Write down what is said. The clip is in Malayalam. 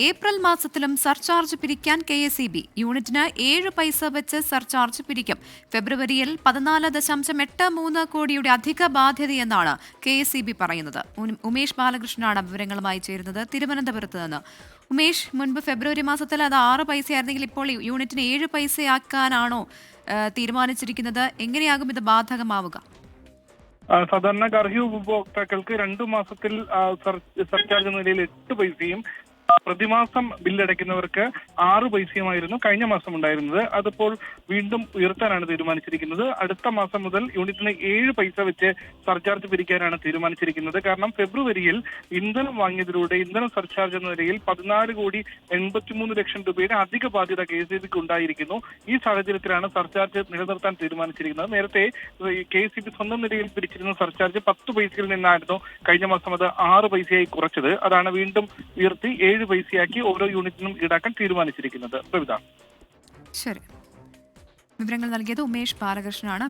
ഏപ്രിൽ മാസത്തിലും സർചാർജ് പിരിക്കാൻ KSEB. യൂണിറ്റിന് 7 പൈസ വെച്ച് സർചാർജ് പിരിക്കും. ഫെബ്രുവരിയിൽ 14.83 കോടിയുടെ അധിക ബാധ്യതയെന്നാണ് KSEB പറയുന്നത്. ഉമേഷ് ബാലകൃഷ്ണനാണ് വിവരങ്ങളുമായി ചേരുന്നത് തിരുവനന്തപുരത്ത് നിന്ന്. ഉമേഷ്, മുൻപ് ഫെബ്രുവരി മാസത്തിൽ അത് 6 പൈസയായിരുന്നെങ്കിൽ ഇപ്പോൾ യൂണിറ്റിന് 7 പൈസയാക്കാനാണോ തീരുമാനിച്ചിരിക്കുന്നത്? എങ്ങനെയാകും ഇത് ബാധകമാവുക? സാധാരണ ഗാർഹിക ഉപഭോക്താക്കൾക്ക് 2 മാസത്തിൽ സർചാർജ് നിലയിൽ 8 പൈസയും പ്രതിമാസം ബില്ലടയ്ക്കുന്നവർക്ക് 6 പൈസയുമായിരുന്നു കഴിഞ്ഞ മാസം ഉണ്ടായിരുന്നത്. അതിപ്പോൾ വീണ്ടും ഉയർത്താനാണ് തീരുമാനിച്ചിരിക്കുന്നത്. അടുത്ത മാസം മുതൽ യൂണിറ്റിന് 7 പൈസ വെച്ച് സർചാർജ് പിരിക്കാനാണ് തീരുമാനിച്ചിരിക്കുന്നത്. കാരണം ഫെബ്രുവരിയിൽ ഇന്ധനം വാങ്ങിയതിലൂടെ ഇന്ധന സർചാർജ് എന്ന നിലയിൽ 14.83 ലക്ഷം രൂപയുടെ അധിക ബാധ്യത KSEBക്ക് ഉണ്ടായിരിക്കുന്നു. ഈ സാഹചര്യത്തിലാണ് സർചാർജ് നിലനിർത്താൻ തീരുമാനിച്ചിരിക്കുന്നത്. നേരത്തെ KSEB സ്വന്തം നിലയിൽ പിരിച്ചിരുന്ന സർചാർജ് 10 പൈസയിൽ നിന്നായിരുന്നു കഴിഞ്ഞ മാസം അത് 6 പൈസയായി കുറച്ചത്. അതാണ് വീണ്ടും ഉയർത്തി 7 പൈസയാക്കി ഓരോ യൂണിറ്റിനും ഈടാക്കാൻ തീരുമാനിച്ചിരിക്കുന്നത്. ശരി, വിവരങ്ങൾ നൽകിയത് ഉമേഷ് ബാലകൃഷ്ണനാണ്.